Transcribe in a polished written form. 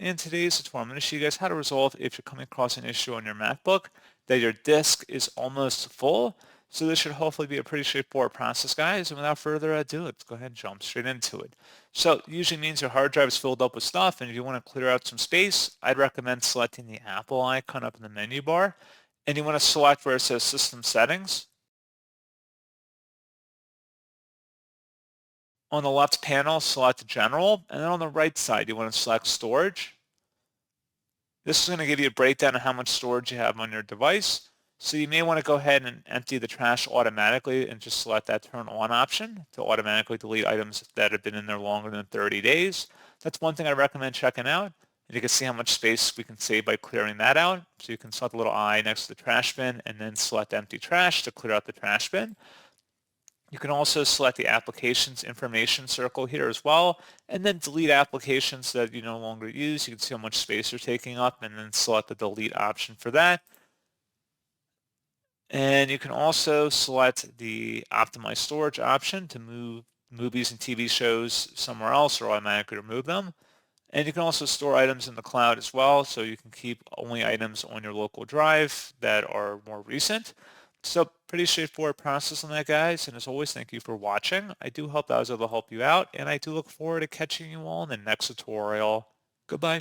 In today's tutorial, I'm going to show you guys how to resolve if you're coming across an issue on your MacBook that your disk is almost full. So this should hopefully be a pretty straightforward process, guys. And without further ado, let's go ahead and jump straight into it. So it usually means your hard drive is filled up with stuff, and if you want to clear out some space, I'd recommend selecting the Apple icon up in the menu bar, and you want to select where it says System Settings. On the left panel, select General, and then on the right side, you want to select Storage. This is going to give you a breakdown of how much storage you have on your device. So you may want to go ahead and empty the trash automatically and just select that turn on option to automatically delete items that have been in there longer than 30 days. That's one thing I recommend checking out. And you can see how much space we can save by clearing that out. So you can select the little eye next to the trash bin and then select empty trash to clear out the trash bin. You can also select the applications information circle here as well, and then delete applications that you no longer use. You can see how much space you're taking up, and then select the delete option for that. And you can also select the optimize storage option to move movies and TV shows somewhere else or automatically remove them. And you can also store items in the cloud as well, so you can keep only items on your local drive that are more recent. So pretty straightforward process on that, guys. And as always, thank you for watching. I do hope that I was able to help you out, and I do look forward to catching you all in the next tutorial. Goodbye.